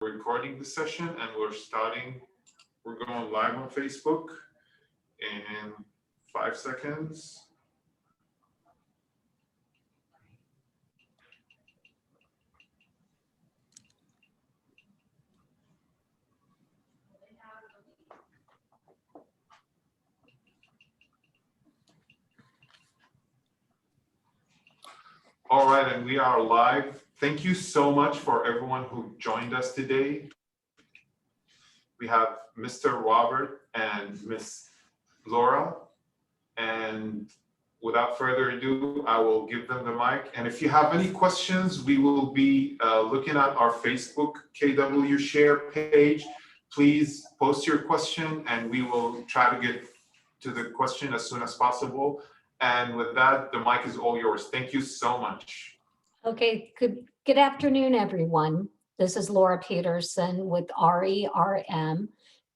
Recording the session and we're going live on Facebook in 5 seconds. All right, and we are live. Thank you so much for everyone who joined us today. We have Mr. Robert and Miss Laura. And without further ado, I will give them the mic. And if you have any questions, we will be looking at our Facebook KW Share page. Please post your question and we will try to get to the question as soon as possible. And with that, the mic is all yours. Thank you so much. Okay, good afternoon, everyone. This is Laura Peterson with RERM.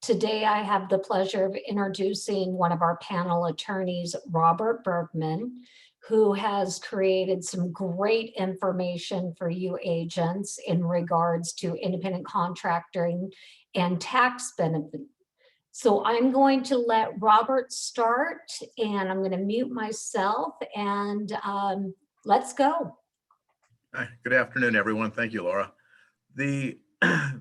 Today, I have the pleasure of introducing one of our panel attorneys, Robert Bergman, who has created some great information for you agents in regards to independent contracting and tax benefit. So I'm going to let Robert start, and I'm going to mute myself, and let's go. Hi, good afternoon, everyone. Thank you, Laura. I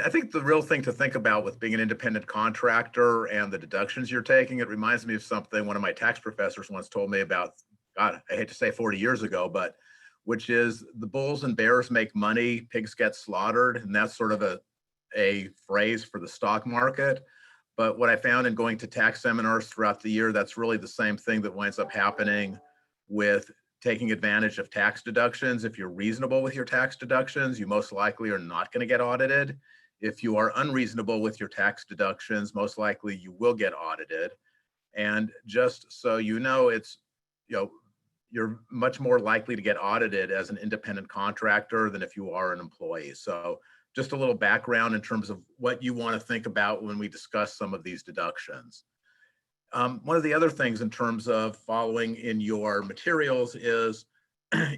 think the real thing to think about with being an independent contractor and the deductions you're taking, it reminds me of something one of my tax professors once told me about, God, I hate to say 40 years ago, but which is the bulls and bears make money, pigs get slaughtered, and that's sort of a phrase for the stock market. But what I found in going to tax seminars throughout the year, that's really the same thing that winds up happening with taking advantage of tax deductions. If you're reasonable with your tax deductions, you most likely are not going to get audited. If you are unreasonable with your tax deductions, most likely you will get audited. And just so you know, you're much more likely to get audited as an independent contractor than if you are an employee. So just a little background in terms of what you want to think about when we discuss some of these deductions. One of the other things in terms of following in your materials is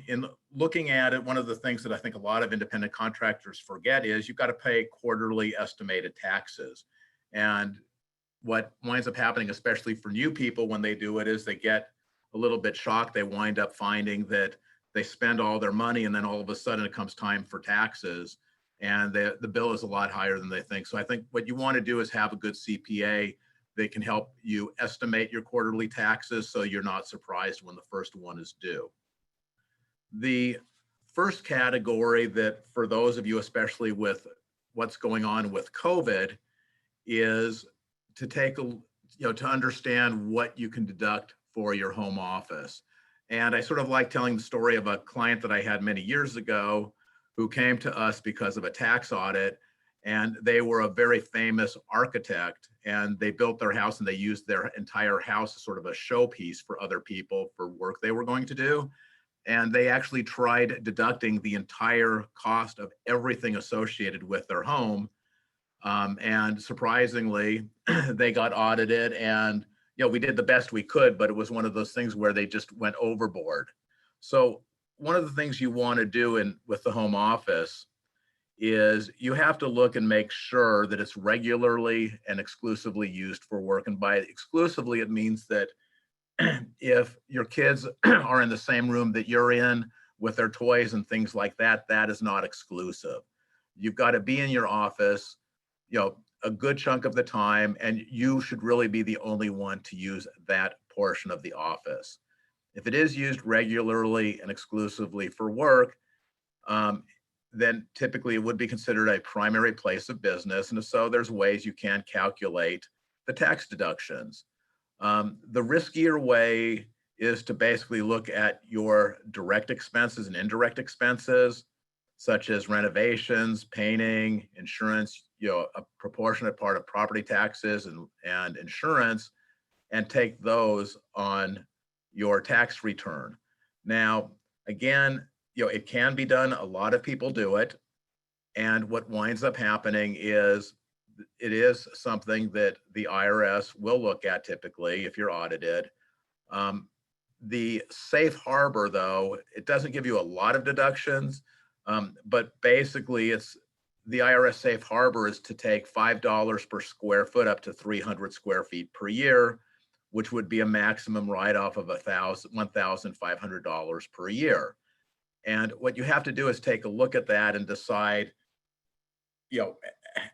in looking at it, one of the things that I think a lot of independent contractors forget is you've got to pay quarterly estimated taxes. And what winds up happening, especially for new people when they do it, is they get a little bit shocked. They wind up finding that they spend all their money and then all of a sudden it comes time for taxes and the bill is a lot higher than they think. So I think what you want to do is have a good CPA that can help you estimate your quarterly taxes so you're not surprised when the first one is due. The first category that for those of you, especially with what's going on with COVID, is to take to understand what you can deduct for your home office. And I sort of like telling the story of a client that I had many years ago who came to us because of a tax audit, and they were a very famous architect, and they built their house and they used their entire house as sort of a showpiece for other people for work they were going to do. And they actually tried deducting the entire cost of everything associated with their home. And surprisingly, they got audited and we did the best we could, but it was one of those things where they just went overboard. So one of the things you want to do with the home office is you have to look and make sure that it's regularly and exclusively used for work. And by exclusively, it means that if your kids are in the same room that you're in with their toys and things like that, that is not exclusive. You've got to be in your office, a good chunk of the time, and you should really be the only one to use that portion of the office. If it is used regularly and exclusively for work, then typically it would be considered a primary place of business. And if so, there's ways you can calculate the tax deductions. The riskier way is to basically look at your direct expenses and indirect expenses, such as renovations, painting, insurance, a proportionate part of property taxes and insurance, and take those on your tax return. Now, again, it can be done. A lot of people do it. And what winds up happening is it is something that the IRS will look at typically if you're audited. The safe harbor, though, it doesn't give you a lot of deductions, but basically it's the IRS safe harbor is to take $5 per square foot up to 300 square feet per year, which would be a maximum write-off of $1,500 per year. And what you have to do is take a look at that and decide,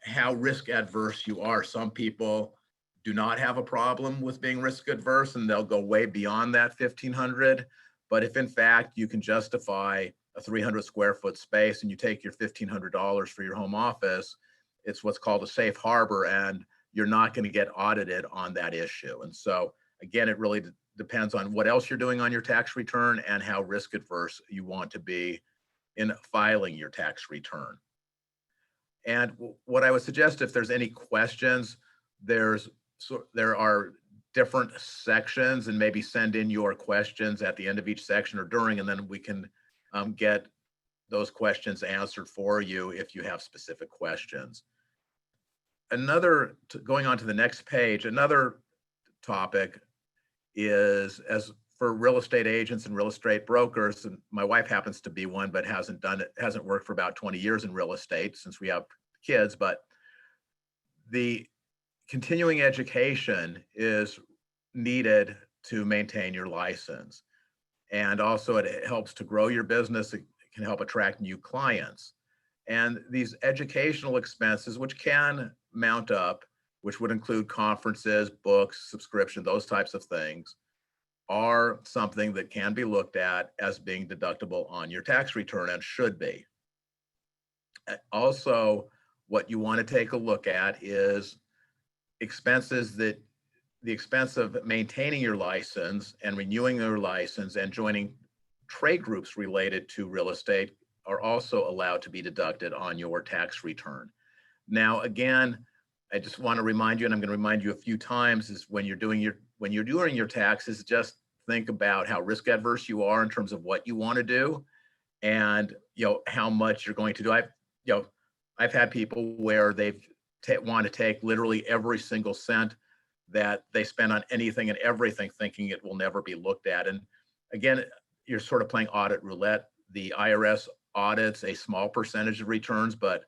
how risk adverse you are. Some people do not have a problem with being risk adverse and they'll go way beyond that 1,500. But if in fact you can justify a 300 square foot space and you take your $1,500 for your home office, it's what's called a safe harbor, and you're not going to get audited on that issue. And so again, it really depends on what else you're doing on your tax return and how risk adverse you want to be in filing your tax return. And what I would suggest, if there's any questions, there are different sections, and maybe send in your questions at the end of each section or during, and then we can get those questions answered for you if you have specific questions. Going on to the next page, another topic is, as for real estate agents and real estate brokers, and my wife happens to be one, but hasn't worked for about 20 years in real estate since we have kids, but the continuing education is needed to maintain your license. And also it helps to grow your business. It can help attract new clients. And these educational expenses, which can mount up, which would include conferences, books, subscription, those types of things, are something that can be looked at as being deductible on your tax return, and should be. Also, what you want to take a look at is expenses that the expense of maintaining your license and renewing your license and joining trade groups related to real estate are also allowed to be deducted on your tax return. Now, again, I just want to remind you, and I'm going to remind you a few times, is when you're doing your taxes, just think about how risk adverse you are in terms of what you want to do, and how much you're going to do. I've had people where they've want to take literally every single cent that they spend on anything and everything, thinking it will never be looked at. And again, you're sort of playing audit roulette. The IRS audits a small percentage of returns, but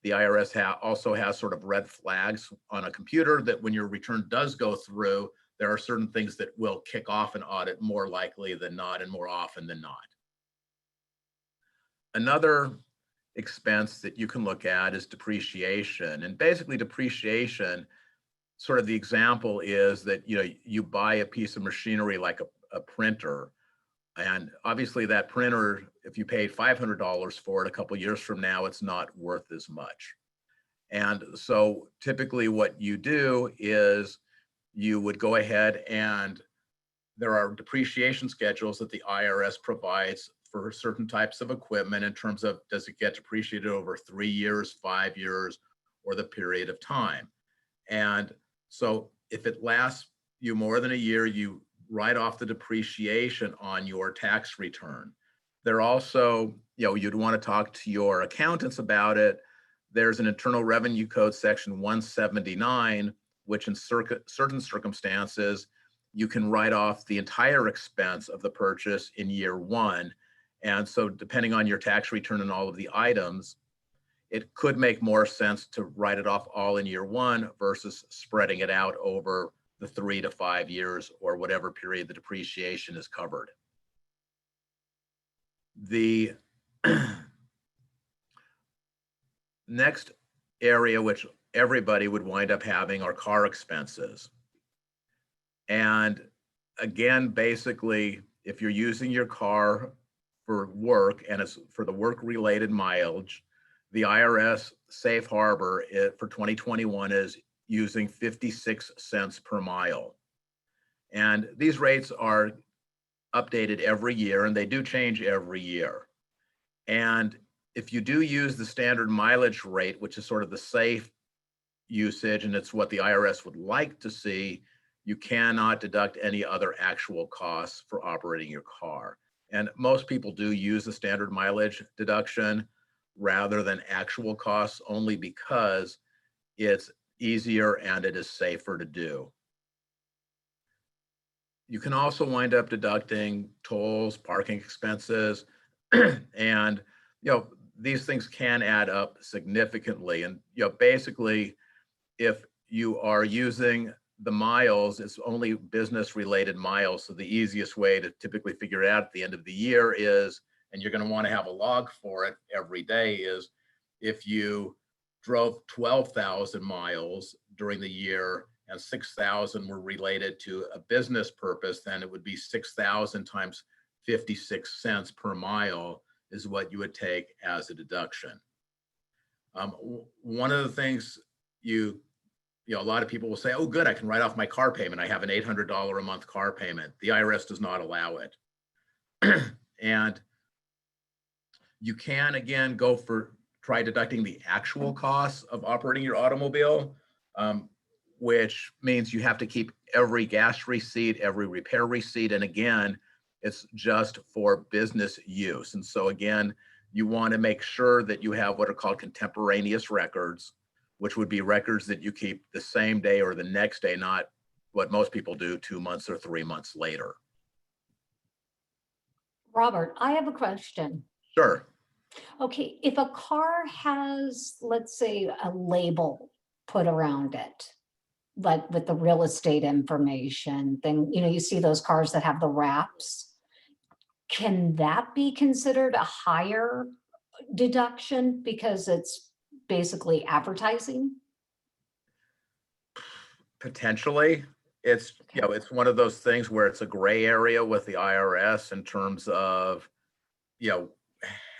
the IRS also has sort of red flags on a computer that when your return does go through, there are certain things that will kick off an audit more likely than not, and more often than not. Another expense that you can look at is depreciation. And basically depreciation, sort of the example is that you buy a piece of machinery like a printer, and obviously that printer, if you paid $500 for it a couple of years from now, it's not worth as much. And so typically what you do is you would go ahead, and there are depreciation schedules that the IRS provides for certain types of equipment in terms of, does it get depreciated over 3 years, 5 years, or the period of time. And so if it lasts you more than a year, you write off the depreciation on your tax return. There also, you'd want to talk to your accountants about it. There's an Internal Revenue Code section 179, which in certain circumstances, you can write off the entire expense of the purchase in year one. And so depending on your tax return and all of the items, it could make more sense to write it off all in year one versus spreading it out over the 3 to 5 years or whatever period the depreciation is covered. The next area, which everybody would wind up having, are car expenses. And again, basically, if you're using your car for work and it's for the work-related mileage, the IRS safe harbor for 2021 is using 56 cents per mile. And these rates are updated every year, and they do change every year. And if you do use the standard mileage rate, which is sort of the safe usage, and it's what the IRS would like to see, you cannot deduct any other actual costs for operating your car. And most people do use the standard mileage deduction rather than actual costs, only because it's easier and it is safer to do. You can also wind up deducting tolls, parking expenses, and these things can add up significantly. And, basically, if you are using the miles, it's only business related miles. So the easiest way to typically figure it out at the end of the year is, and you're going to want to have a log for it every day, is if you drove 12,000 miles during the year and 6,000 were related to a business purpose, then it would be 6,000 times 56 cents per mile is what you would take as a deduction. One of the things a lot of people will say, oh, good, I can write off my car payment. I have an $800 a month car payment. The IRS does not allow it. And you can, again, try deducting the actual costs of operating your automobile, which means you have to keep every gas receipt, every repair receipt. And again, it's just for business use. And so again, you want to make sure that you have what are called contemporaneous records, which would be records that you keep the same day or the next day, not what most people do 2 months or 3 months later. Robert, I have a question. Sure. Okay, if a car has, let's say, a label put around it, like with the real estate information, then, you see those cars that have the wraps. Can that be considered a higher deduction because it's basically advertising? Potentially. It's, it's one of those things where it's a gray area with the IRS in terms of,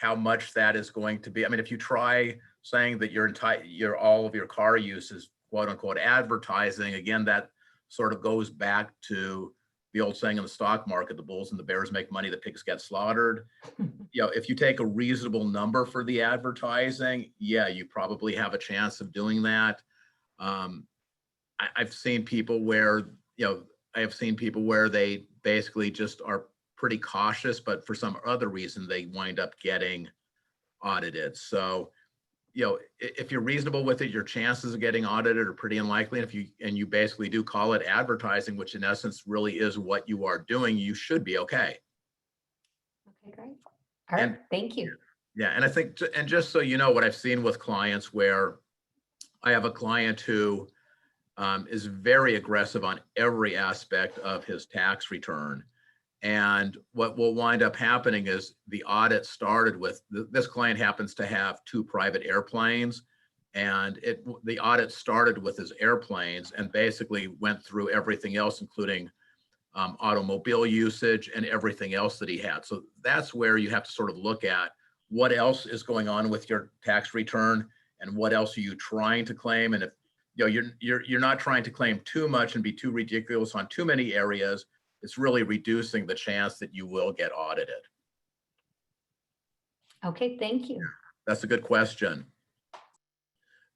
how much that is going to be. I mean, if you try saying that all of your car use is quote unquote advertising, again, that sort of goes back to the old saying in the stock market, the bulls and the bears make money, the pigs get slaughtered. If you take a reasonable number for the advertising, you probably have a chance of doing that. I've seen people where, they basically just are pretty cautious, but for some other reason, they wind up getting audited. So, if you're reasonable with it, your chances of getting audited are pretty unlikely. And you basically do call it advertising, which in essence really is what you are doing, you should be okay. Okay, great. All right, thank you. Yeah, and I think, and just so you know, what I've seen with clients where I have a client who is very aggressive on every aspect of his tax return. And what will wind up happening is the audit started with, this client happens to have 2 private airplanes, and the audit started with his airplanes and basically went through everything else, including automobile usage and everything else that he had. So that's where you have to sort of look at what else is going on with your tax return and what else are you trying to claim. And if you're not trying to claim too much and be too ridiculous on too many areas, it's really reducing the chance that you will get audited. Okay, thank you. That's a good question.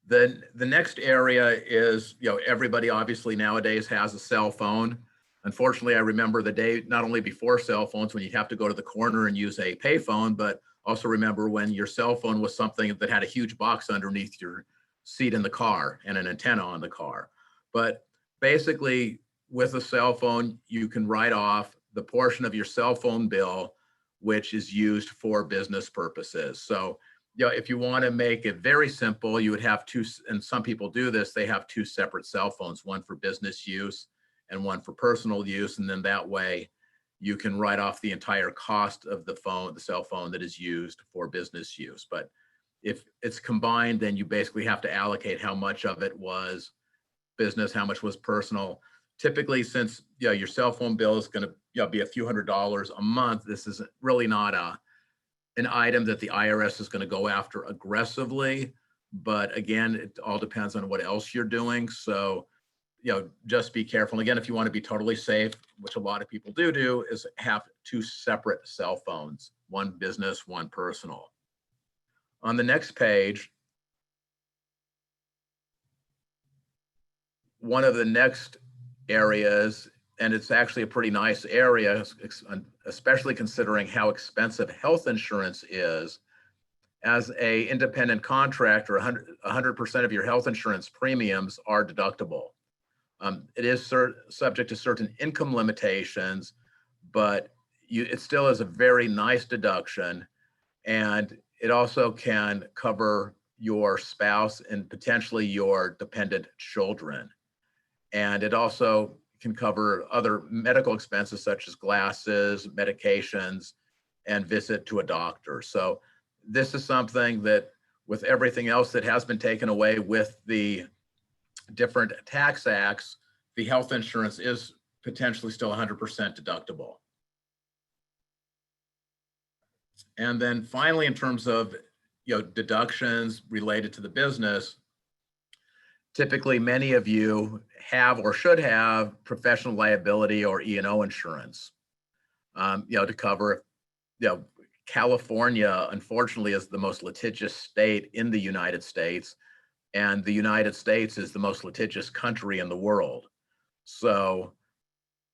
The next area is, everybody obviously nowadays has a cell phone. Unfortunately, I remember the day, not only before cell phones, when you'd have to go to the corner and use a payphone, but also remember when your cell phone was something that had a huge box underneath your seat in the car and an antenna on the car. But basically, with a cell phone, you can write off the portion of your cell phone bill which is used for business purposes. So, if you want to make it very simple, you would have 2, and some people do this, they have 2 separate cell phones, one for business use and one for personal use. And then that way you can write off the entire cost of the cell phone that is used for business use. But if it's combined, then you basically have to allocate how much of it was business, how much was personal. Typically, since your cell phone bill is going to be a few $100s a month, this is really not an item that the IRS is going to go after aggressively. But again, it all depends on what else you're doing. So, just be careful. Again, if you want to be totally safe, which a lot of people do, is have 2 separate cell phones, one business, one personal. On the next page, one of the next areas, and it's actually a pretty nice area, especially considering how expensive health insurance is. As an independent contractor, 100% of your health insurance premiums are deductible. It is subject to certain income limitations, but it still is a very nice deduction. And it also can cover your spouse and potentially your dependent children. And it also can cover other medical expenses such as glasses, medications, and visit to a doctor. So this is something that, with everything else that has been taken away with the different tax acts, the health insurance is potentially still 100% deductible. And then finally, in terms of deductions related to the business, typically many of you have or should have professional liability or E&O insurance, to cover, California, unfortunately, is the most litigious state in the United States, and the United States is the most litigious country in the world. So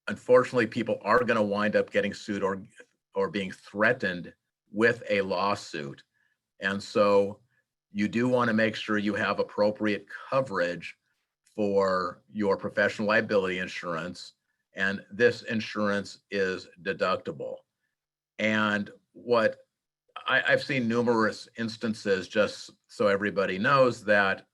unfortunately, people are going to wind up getting sued or being threatened with a lawsuit. And so you do want to make sure you have appropriate coverage for your professional liability insurance, and this insurance is deductible. And what I've seen numerous instances, just so everybody knows, that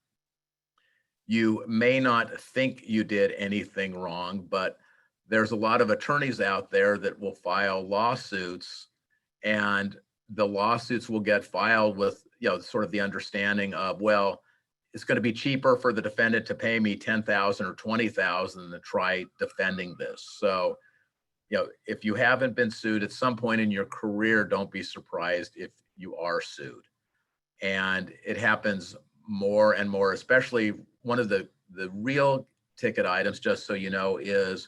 you may not think you did anything wrong, but there's a lot of attorneys out there that will file lawsuits, and the lawsuits will get filed with, sort of the understanding of, well, it's going to be cheaper for the defendant to pay me $10,000 or $20,000 to try defending this. So, if you haven't been sued at some point in your career, don't be surprised if you are sued. And it happens more and more, especially one of the real ticket items, just so you know, is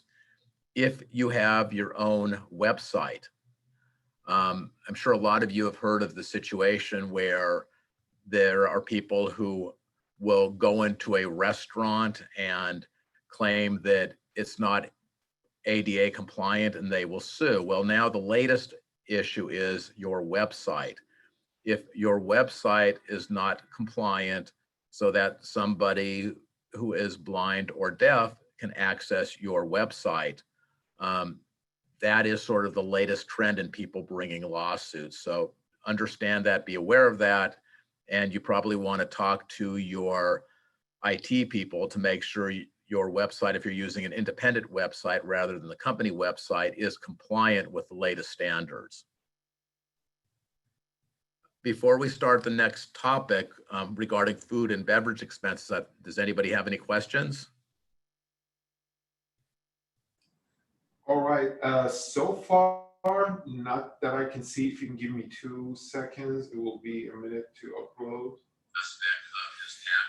if you have your own website. I'm sure a lot of you have heard of the situation where there are people who will go into a restaurant and claim that it's not ADA compliant and they will sue. Well, now the latest issue is your website. If your website is not compliant so that somebody who is blind or deaf can access your website, that is sort of the latest trend in people bringing lawsuits. So understand that, be aware of that, and you probably want to talk to your IT people to make sure your website, if you're using an independent website rather than the company website, is compliant with the latest standards. Before we start the next topic regarding food and beverage expenses, does anybody have any questions? All right, so far, not that I can see. If you can give me 2 seconds, it will be a minute to upload.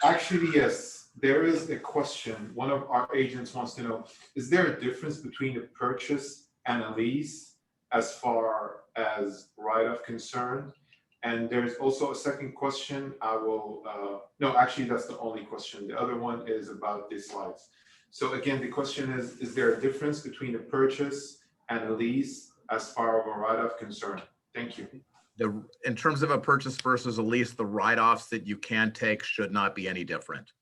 Actually, yes, there is a question. One of our agents wants to know, is there a difference between a purchase and a lease as far as write-off concerned? And there's also a second question. No, actually, that's the only question. The other one is about the slides. So again, the question is there a difference between a purchase and a lease as far as a write-off concerned? Thank you. In terms of a purchase versus a lease, the write-offs that you can take should not be any different.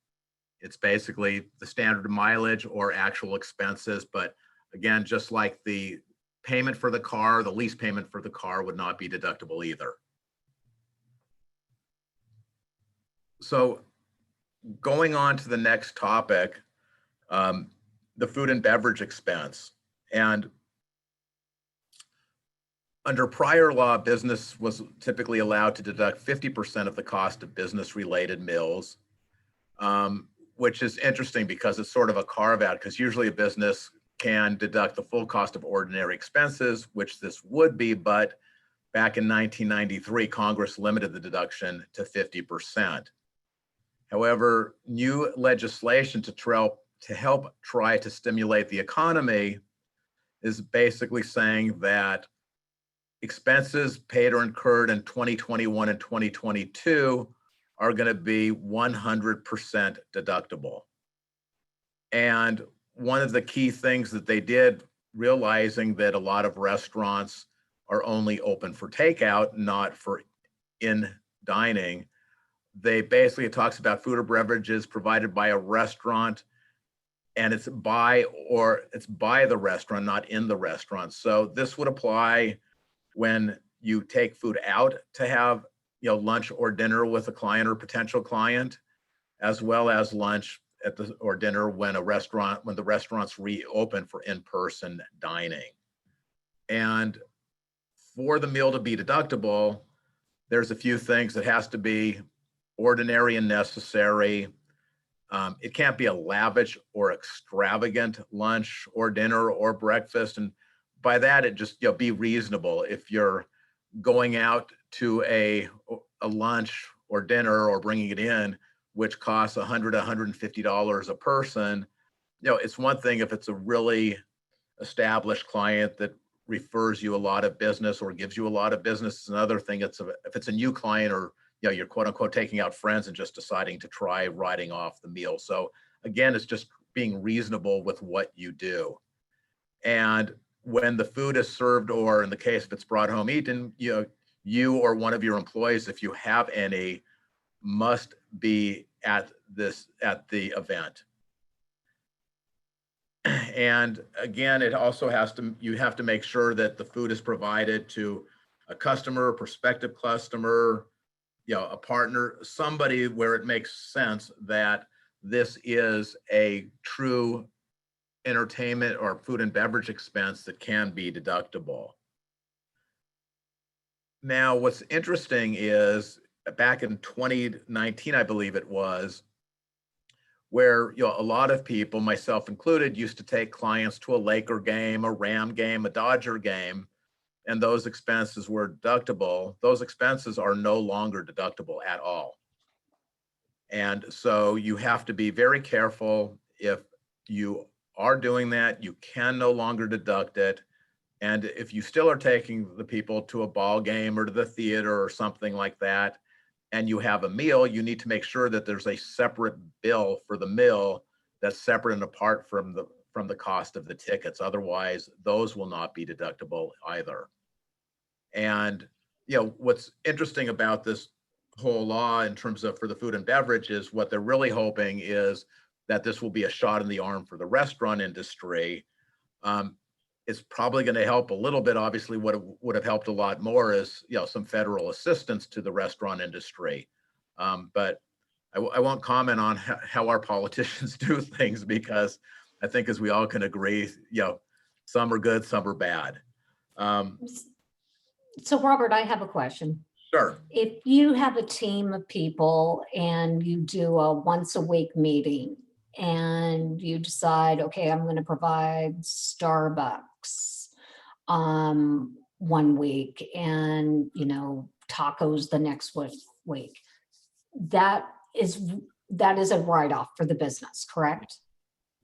It's basically the standard mileage or actual expenses. But again, just like the payment for the car, the lease payment for the car would not be deductible either. So going on to the next topic, the food and beverage expense. And under prior law, business was typically allowed to deduct 50% of the cost of business-related meals, which is interesting because it's sort of a carve-out, because usually a business can deduct the full cost of ordinary expenses, which this would be, but back in 1993, Congress limited the deduction to 50%. However, new legislation to help try to stimulate the economy is basically saying that expenses paid or incurred in 2021 and 2022 are going to be 100% deductible. And one of the key things that they did, realizing that a lot of restaurants are only open for takeout, not for in dining, they basically, it talks about food or beverages provided by a restaurant, and it's by the restaurant, not in the restaurant. So this would apply when you take food out to have lunch or dinner with a client or potential client, as well as lunch or dinner when the restaurants reopen for in-person dining. And for the meal to be deductible, there's a few things that has to be ordinary and necessary. It can't be a lavish or extravagant lunch or dinner or breakfast. And by that, it just, be reasonable. If you're going out to a lunch or dinner or bringing it in, which costs $100, $150 a person, it's one thing if it's a really established client that refers you a lot of business or gives you a lot of business. It's another thing if it's a new client or you're quote unquote taking out friends and just deciding to try writing off the meal. So again, it's just being reasonable with what you do. And when the food is served, or in the case if it's brought home eaten, you or one of your employees, if you have any, must be at the event. And again, it also you have to make sure that the food is provided to a customer, a prospective customer, a partner, somebody where it makes sense that this is a true entertainment or food and beverage expense that can be deductible. Now, what's interesting is back in 2019, I believe it was, where a lot of people, myself included, used to take clients to a Laker game, a Ram game, a Dodger game, and those expenses were deductible. Those expenses are no longer deductible at all. And so you have to be very careful. If you are doing that, you can no longer deduct it. And if you still are taking the people to a ball game or to the theater or something like that, and you have a meal, you need to make sure that there's a separate bill for the meal that's separate and apart from the cost of the tickets. Otherwise, those will not be deductible either. And what's interesting about this whole law in terms of for the food and beverage is what they're really hoping is that this will be a shot in the arm for the restaurant industry. It's probably going to help a little bit. Obviously, what would have helped a lot more is some federal assistance to the restaurant industry. But I won't comment on how our politicians do things, because I think, as we all can agree, some are good, some are bad. So Robert, I have a question. Sure. If you have a team of people and you do a once a week meeting and you decide, okay, I'm going to provide Starbucks one week and, tacos the next week, that is a write-off for the business, correct?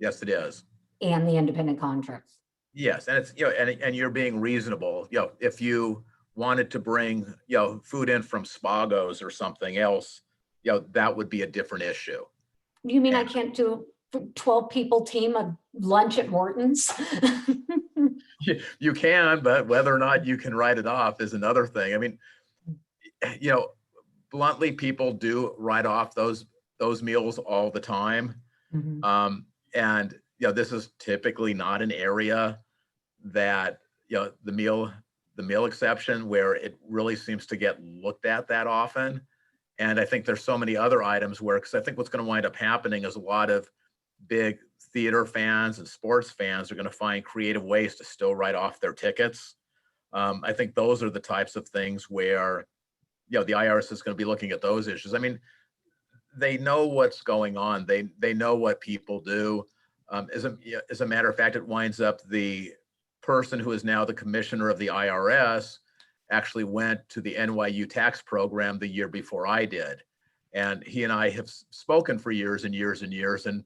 Yes, it is. And the independent contract. Yes, and it's and you're being reasonable. If you wanted to bring food in from Spago's or something else, that would be a different issue. You mean I can't do a 12 people team of lunch at Morton's? You can, but whether or not you can write it off is another thing. I mean, bluntly, people do write off those meals all the time. Mm-hmm. And this is typically not an area that the meal exception where it really seems to get looked at that often. And I think there's so many other items where, because I think what's going to wind up happening is a lot of big theater fans and sports fans are going to find creative ways to still write off their tickets. I think those are the types of things where, the IRS is going to be looking at those issues. I mean, they know what's going on. They know what people do. As a matter of fact, it winds up the person who is now the commissioner of the IRS actually went to the NYU tax program the year before I did. And he and I have spoken for years and years and years. And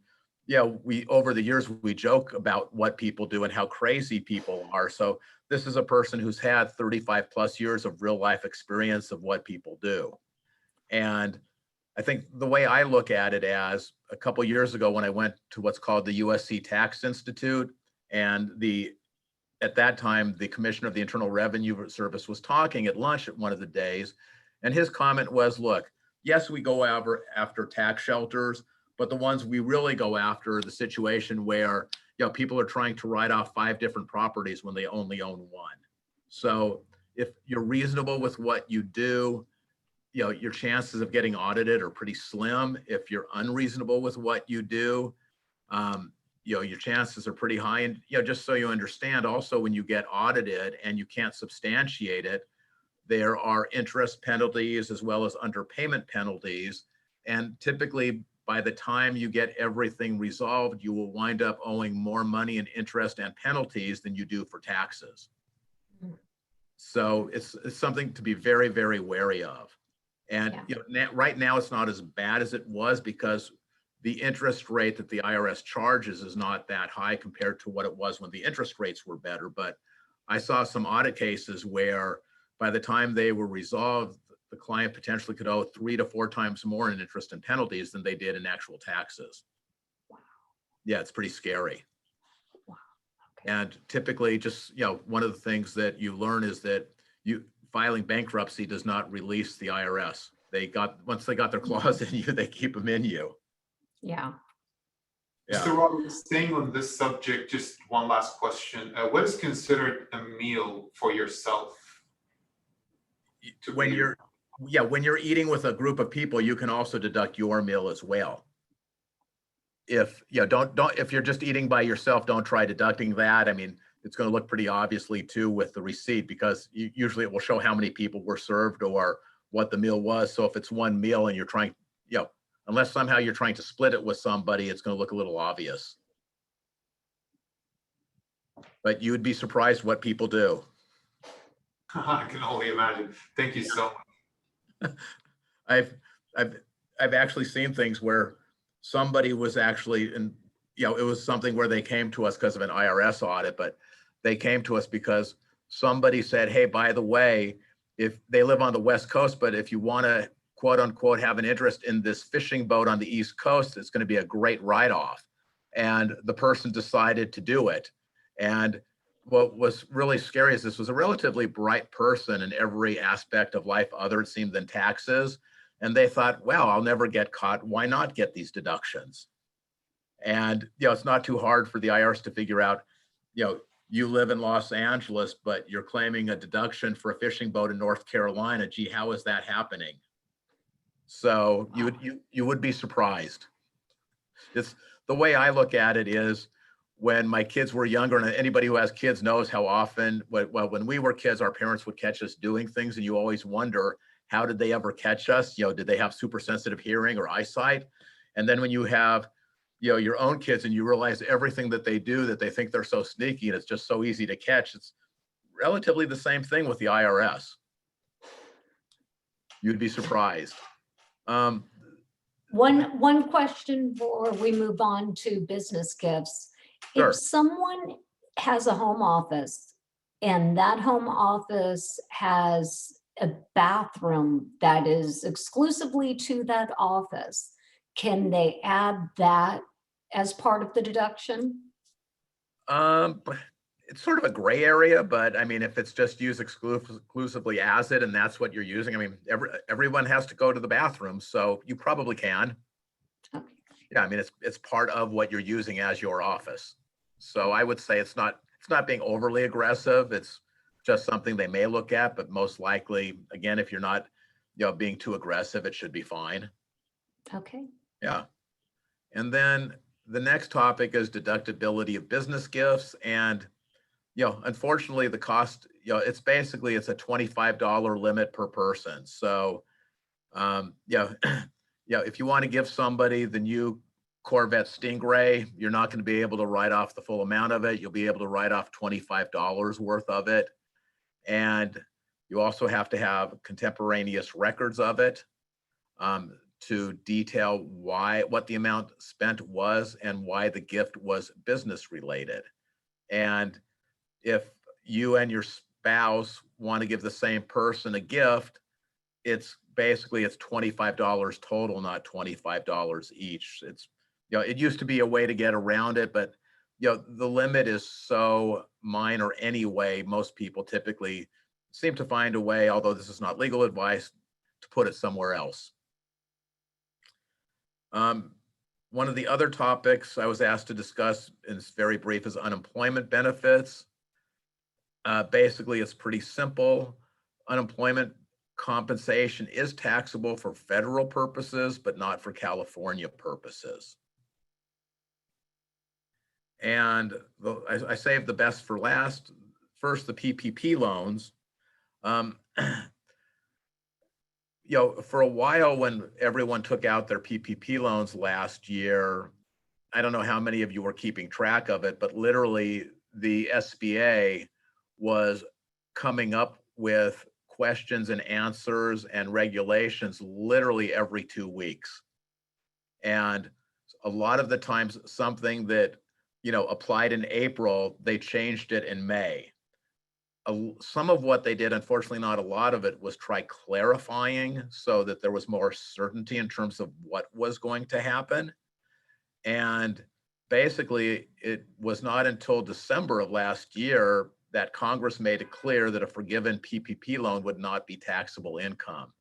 we, over the years, we joke about what people do and how crazy people are. So this is a person who's had 35 plus years of real life experience of what people do. And I think the way I look at it, as a couple of years ago when I went to what's called the USC Tax Institute, and at that time, the Commissioner of the Internal Revenue Service was talking at lunch at one of the days, and his comment was, look, yes, we go after tax shelters, but the ones we really go after are the situation where people are trying to write off 5 different properties when they only own one. So if you're reasonable with what you do, your chances of getting audited are pretty slim. If you're unreasonable with what you do, your chances are pretty high. And, just so you understand, also, when you get audited and you can't substantiate it, there are interest penalties as well as underpayment penalties. And typically, by the time you get everything resolved, you will wind up owing more money in interest and penalties than you do for taxes. So it's something to be very, very wary of. And right now it's not as bad as it was because the interest rate that the IRS charges is not that high compared to what it was when the interest rates were better. But I saw some audit cases where by the time they were resolved, the client potentially could owe 3 to 4 times more in interest and penalties than they did in actual taxes. Wow. Yeah, it's pretty scary. Wow. Okay. And typically just, one of the things that you learn is that filing bankruptcy does not release the IRS. Once they got their claws in you, they keep them in you. Yeah. Mr. Roberts, staying on this subject, just one last question. What is considered a meal for yourself? When you're eating with a group of people, you can also deduct your meal as well. If if you're just eating by yourself, don't try deducting that. I mean, it's going to look pretty obviously too with the receipt because usually it will show how many people were served or what the meal was. So if it's one meal and you're trying, unless somehow you're trying to split it with somebody, it's going to look a little obvious. But you would be surprised what people do. I can only imagine. Thank you so much. I've actually seen things where somebody was actually, and it was something where they came to us because of an IRS audit, but they came to us because somebody said, hey, by the way, if they live on the West Coast, but if you want to quote unquote have an interest in this fishing boat on the East Coast, it's going to be a great write-off. And the person decided to do it. And what was really scary is this was a relatively bright person in every aspect of life other, it seemed, than taxes. And they thought, well, I'll never get caught. Why not get these deductions? And, it's not too hard for the IRS to figure out, you live in Los Angeles, but you're claiming a deduction for a fishing boat in North Carolina. Gee, how is that happening? So you would be surprised. It's the way I look at it is when my kids were younger, and anybody who has kids knows how often, when we were kids, our parents would catch us doing things, and you always wonder, how did they ever catch us? Did they have super sensitive hearing or eyesight? And then when you have, your own kids and you realize everything that they do, that they think they're so sneaky and it's just so easy to catch, it's relatively the same thing with the IRS. You'd be surprised. One question before we move on to business gifts. Sure. If someone has a home office and that home office has a bathroom that is exclusively to that office, can they add that as part of the deduction? It's sort of a gray area, but I mean, if it's just used exclusively as it, and that's what you're using, I mean, everyone has to go to the bathroom, so you probably can. Okay. Yeah, I mean, it's part of what you're using as your office. So I would say it's not being overly aggressive. It's just something they may look at, but most likely, again, if you're not, being too aggressive, it should be fine. Okay. Yeah. And then the next topic is deductibility of business gifts. And, unfortunately the cost, it's a $25 limit per person. So, if you want to give somebody the new Corvette Stingray, you're not going to be able to write off the full amount of it. You'll be able to write off $25 worth of it. And you also have to have contemporaneous records of it to detail what the amount spent was and why the gift was business related. And if you and your spouse want to give the same person a gift, it's $25 total, not $25 each. It's, it used to be a way to get around it, but the limit is so minor anyway. Most people typically seem to find a way, although this is not legal advice, to put it somewhere else. One of the other topics I was asked to discuss, and it's very brief, is unemployment benefits. Basically, it's pretty simple. Unemployment compensation is taxable for federal purposes, but not for California purposes. And I saved the best for last. First, the PPP loans. For a while when everyone took out their PPP loans last year, I don't know how many of you were keeping track of it, but literally the SBA was coming up with questions and answers and regulations literally every 2 weeks. And a lot of the times something that, applied in April, they changed it in May. Some of what they did, unfortunately not a lot of it, was try clarifying so that there was more certainty in terms of what was going to happen. And basically, it was not until December of last year that Congress made it clear that a forgiven PPP loan would not be taxable income.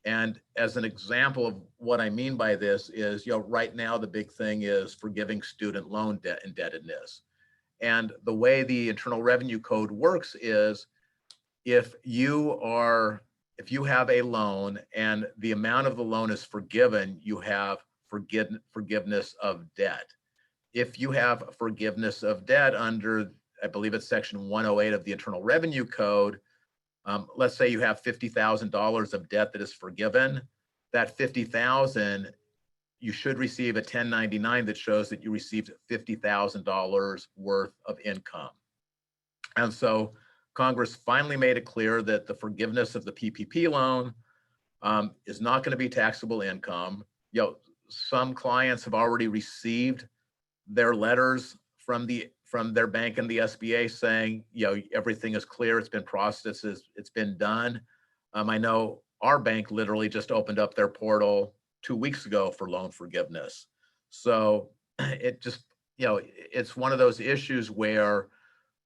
And as an example of what I mean by this is, right now the big thing is forgiving student loan debt indebtedness. And the way the Internal Revenue Code works is if you have a loan and the amount of the loan is forgiven, you have forgiveness of debt. If you have forgiveness of debt under, I believe it's section 108 of the Internal Revenue Code, let's say you have $50,000 of debt that is forgiven, that $50,000, you should receive a 1099 that shows that you received $50,000 worth of income. And so Congress finally made it clear that the forgiveness of the PPP loan is not going to be taxable income. Some clients have already received their letters from their bank and the SBA saying, everything is clear, it's been processed, it's been done. I know our bank literally just opened up their portal 2 weeks ago for loan forgiveness. So it just, it's one of those issues where,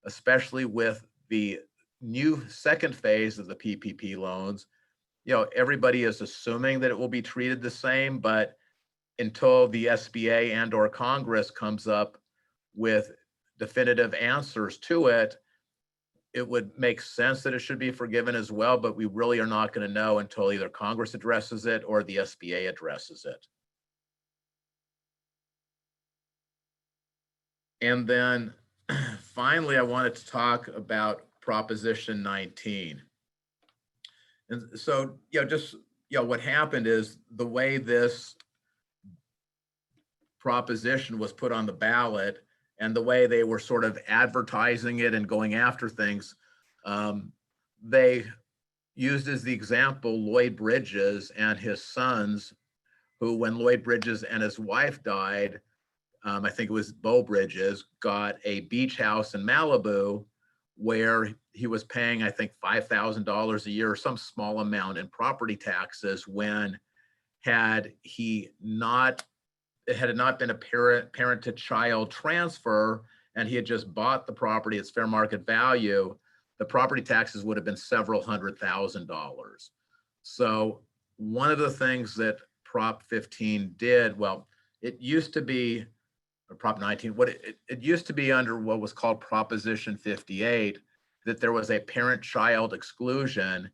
especially with the new second phase of the PPP loans, everybody is assuming that it will be treated the same, but until the SBA and or Congress comes up with definitive answers to it, it would make sense that it should be forgiven as well, but we really are not going to know until either Congress addresses it or the SBA addresses it. And then finally, I wanted to talk about Proposition 19. And so, what happened is the way this proposition was put on the ballot and the way they were sort of advertising it and going after things, they used as the example Lloyd Bridges and his sons, who, when Lloyd Bridges and his wife died, I think it was Bo Bridges, got a beach house in Malibu where he was paying, I think, $5,000 a year or some small amount in property taxes when had it not been a parent to child transfer and he had just bought the property, its fair market value, the property taxes would have been several $100,000. So one of the things that Prop 15 did, well, it used to be, or Prop 19, it used to be under what was called Proposition 58, that there was a parent-child exclusion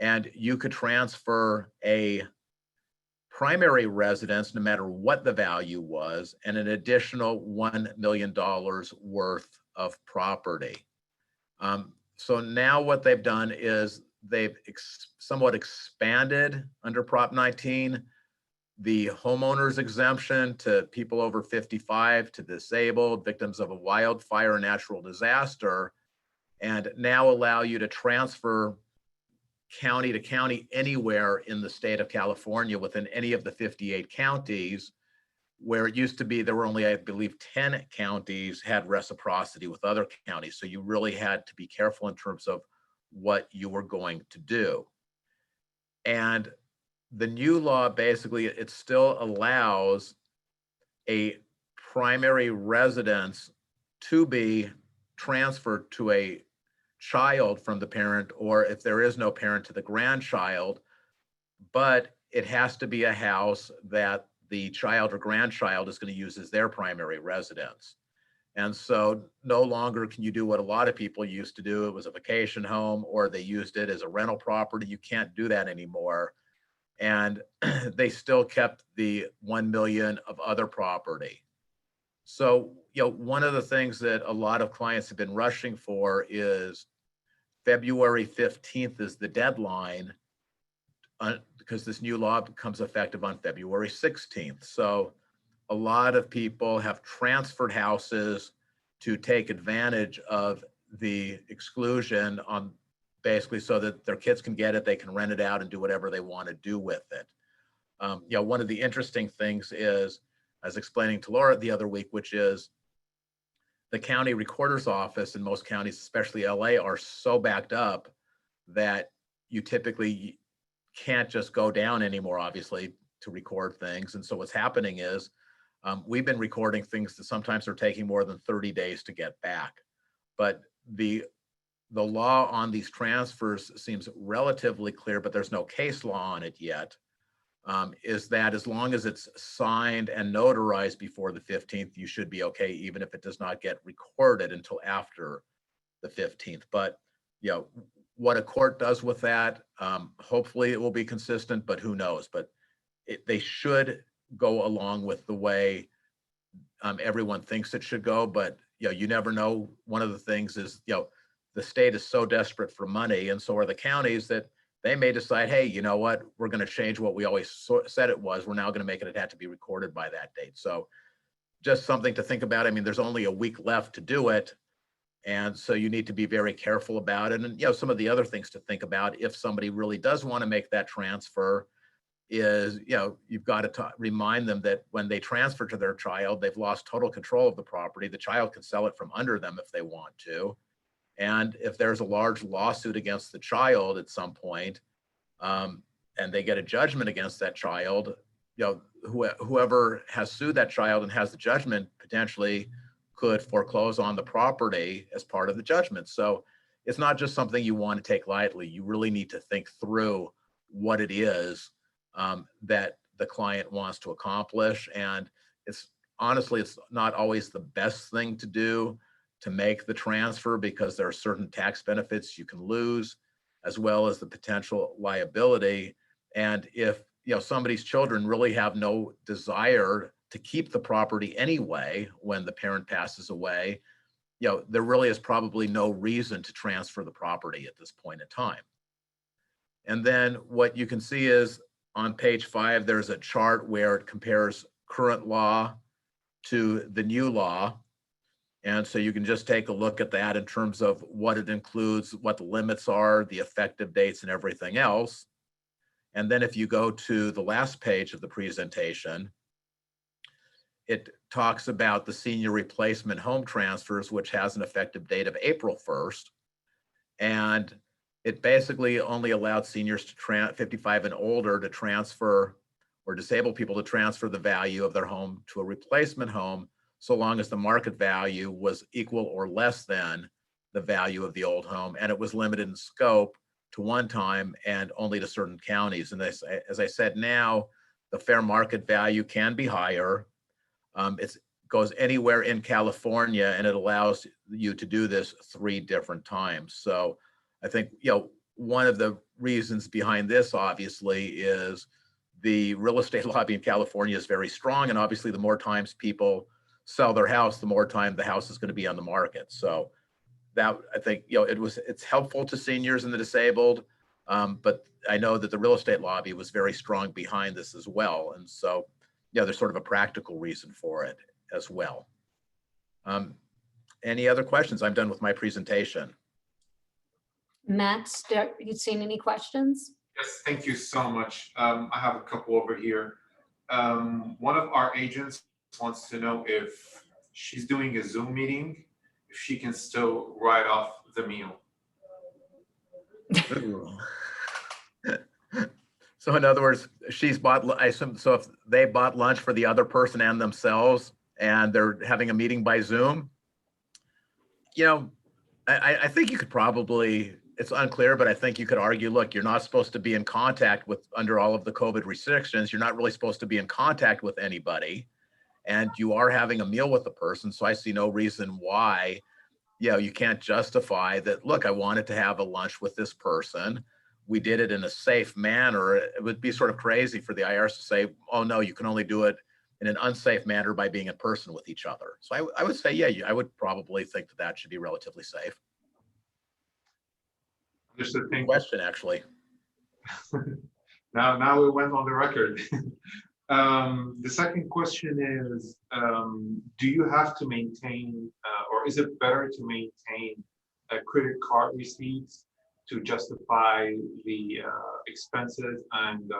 and you could transfer a primary residence, no matter what the value was, and an additional $1 million worth of property. So now what they've done is they've somewhat expanded under Prop 19 the homeowner's exemption to people over 55, to disabled, victims of a wildfire or natural disaster, and now allow you to transfer county to county anywhere in the state of California within any of the 58 counties, where it used to be there were only, I believe, 10 counties had reciprocity with other counties. So you really had to be careful in terms of what you were going to do. And the new law, basically, it still allows a primary residence to be transferred to a child from the parent, or if there is no parent, to the grandchild, but it has to be a house that the child or grandchild is going to use as their primary residence. And so no longer can you do what a lot of people used to do. It was a vacation home or they used it as a rental property. You can't do that anymore. And they still kept the 1 million of other property. So, one of the things that a lot of clients have been rushing for is February 15th is the deadline because this new law becomes effective on February 16th. So a lot of people have transferred houses to take advantage of the exclusion on basically so that their kids can get it, they can rent it out and do whatever they want to do with it. One of the interesting things is, I was explaining to Laura the other week, which is the county recorder's office in most counties, especially LA, are so backed up that you typically can't just go down anymore, obviously, to record things. And so what's happening is we've been recording things that sometimes are taking more than 30 days to get back. But the law on these transfers seems relatively clear, but there's no case law on it yet, is that as long as it's signed and notarized before the 15th, you should be okay, even if it does not get recorded until after the 15th. But, what a court does with that, hopefully it will be consistent, but who knows? But they should go along with the way everyone thinks it should go. But, you never know. One of the things is, the state is so desperate for money, and so are the counties, that they may decide, hey, you know what, we're going to change what we always said it was. We're now going to make it had to be recorded by that date. So just something to think about. I mean, there's only a week left to do it. And so you need to be very careful about it. And, some of the other things to think about if somebody really does want to make that transfer is, you've got to remind them that when they transfer to their child, they've lost total control of the property. The child can sell it from under them if they want to. And if there's a large lawsuit against the child at some point, and they get a judgment against that child, whoever has sued that child and has the judgment potentially could foreclose on the property as part of the judgment. So it's not just something you want to take lightly. You really need to think through what it is that the client wants to accomplish. And it's not always the best thing to do to make the transfer, because there are certain tax benefits you can lose, as well as the potential liability. And if somebody's children really have no desire to keep the property anyway when the parent passes away, there really is probably no reason to transfer the property at this point in time. And then what you can see is on page 5, there's a chart where it compares current law to the new law. And so you can just take a look at that in terms of what it includes, what the limits are, the effective dates, and everything else. And then if you go to the last page of the presentation, it talks about the senior replacement home transfers, which has an effective date of April 1st. And it basically only allowed seniors to 55 and older to transfer, or disabled people to transfer the value of their home to a replacement home, so long as the market value was equal or less than the value of the old home. And it was limited in scope to one time and only to certain counties. And as I said, now the fair market value can be higher. It goes anywhere in California, and it allows you to do this 3 different times. So I think, one of the reasons behind this, obviously, is the real estate lobby in California is very strong. And obviously, the more times people sell their house, the more time the house is going to be on the market. So that, I think, it's helpful to seniors and the disabled, but I know that the real estate lobby was very strong behind this as well. And so, there's sort of a practical reason for it as well. Any other questions? I'm done with my presentation. Matt, you seen any questions? Yes, thank you so much. I have a couple over here. One of our agents wants to know if she's doing a Zoom meeting, if she can still write off the meal. So in other words, she's bought, I assume, so if they bought lunch for the other person and themselves, and they're having a meeting by Zoom, I think you could probably, it's unclear, but I think you could argue, look, you're not supposed to be in contact with, under all of the COVID restrictions, you're not really supposed to be in contact with anybody. and you are having a meal with the person. So I see no reason why, you can't justify that. Look, I wanted to have a lunch with this person. We did it in a safe manner. It would be sort of crazy for the IRS to say, oh no, you can only do it in an unsafe manner by being in person with each other. So I would say, I would probably think that that should be relatively safe. Just a Good thing. question, actually. Now we went on the record. The second question is, do you have to maintain, or is it better to maintain credit card receipts to justify the expenses, and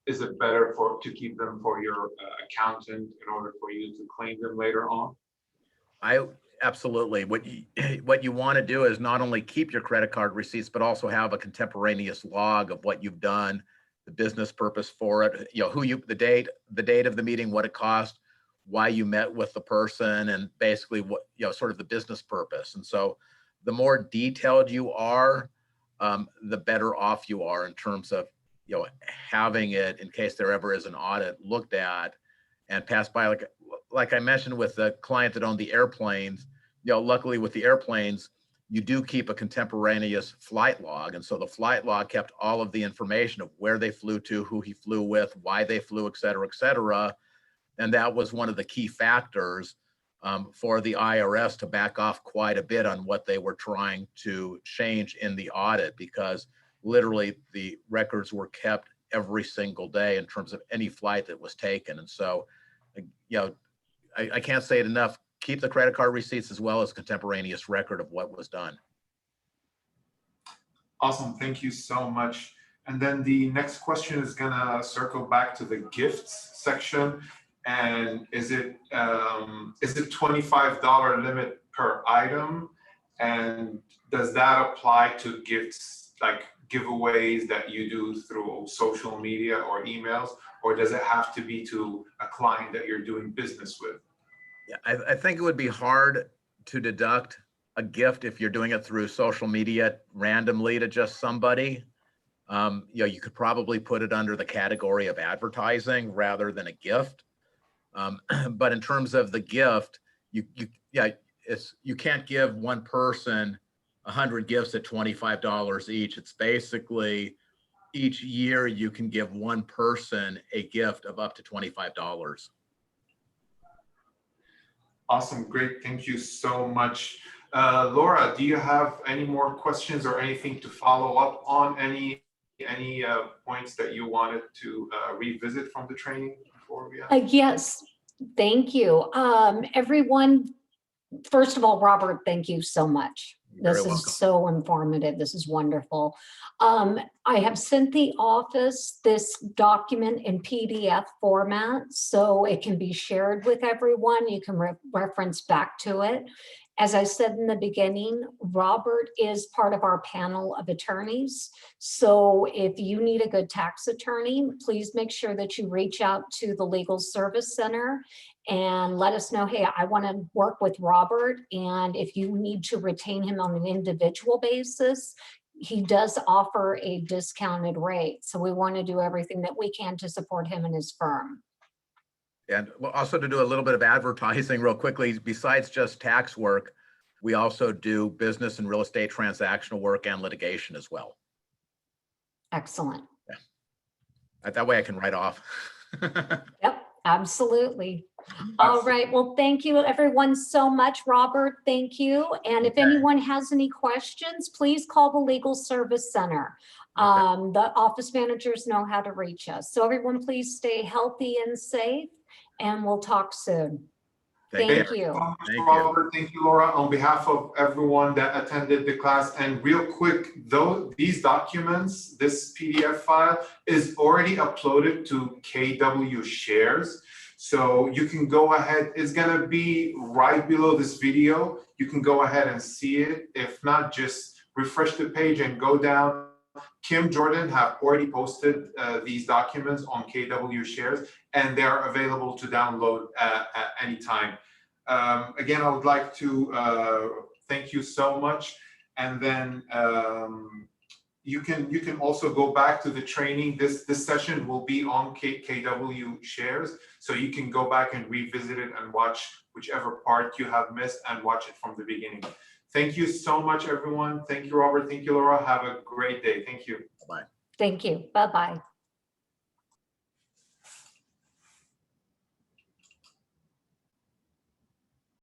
is it better to keep them for your accountant in order for you to claim them later on? Absolutely. What you want to do is not only keep your credit card receipts, but also have a contemporaneous log of what you've done, the business purpose for it, the date of the meeting, what it cost, why you met with the person, and basically what, sort of the business purpose. And so the more detailed you are, the better off you are in terms of, having it in case there ever is an audit looked at and passed by. Like I mentioned with the client that owned the airplanes, luckily with the airplanes, you do keep a contemporaneous flight log. And so the flight log kept all of the information of where they flew to, who he flew with, why they flew, et cetera, et cetera. And that was one of the key factors for the IRS to back off quite a bit on what they were trying to change in the audit, because literally the records were kept every single day in terms of any flight that was taken. And so, I can't say it enough. Keep the credit card receipts as well as contemporaneous record of what was done. Awesome, thank you so much. And then the next question is gonna circle back to the gifts section. And is it $25 limit per item? And does that apply to gifts like giveaways that you do through social media or emails, or does it have to be to a client that you're doing business with? Yeah, I think it would be hard to deduct a gift if you're doing it through social media randomly to just somebody. You could probably put it under the category of advertising rather than a gift. But in terms of the gift, you can't give one person 100 gifts at $25 each. It's basically each year you can give one person a gift of up to $25. Awesome, great, thank you so much. Laura, do you have any more questions or anything to follow up on? Any points that you wanted to revisit from the training before we end? Yes, thank you. Everyone, first of all, Robert, thank you so much. This is so informative. This is wonderful. I have sent the office this document in PDF format so it can be shared with everyone. You can reference back to it. As I said in the beginning, Robert is part of our panel of attorneys. So if you need a good tax attorney, please make sure that you reach out to the Legal Service Center and let us know, hey, I want to work with Robert. And if you need to retain him on an individual basis, he does offer a discounted rate. So we want to do everything that we can to support him and his firm. And also to do a little bit of advertising real quickly, besides just tax work, we also do business and real estate transactional work and litigation as well. Excellent. Yeah. That way I can write off. Yep, absolutely. All right. Well, thank you everyone so much. Robert, thank you. And if anyone has any questions, please call the Legal Service Center. The office managers know how to reach us. So everyone, please stay healthy and safe, and we'll talk soon. Thank you. Thank you, Robert. Thank you, Laura. On behalf of everyone that attended the class, and real quick, though, these documents, this PDF file is already uploaded to KW Shares. So you can go ahead, it's gonna be right below this video. You can go ahead and see it. If not, just refresh the page and go down. Kim Jordan have already posted these documents on KW Shares, and they are available to download at any time. Again, I would like to thank you so much. And then you can also go back to the training. This session will be on KW Shares, so you can go back and revisit it and watch whichever part you have missed and watch it from the beginning. Thank you so much, everyone. Thank you, Robert. Thank you, Laura. Have a great day. Thank you. Bye. Thank you. Bye-bye.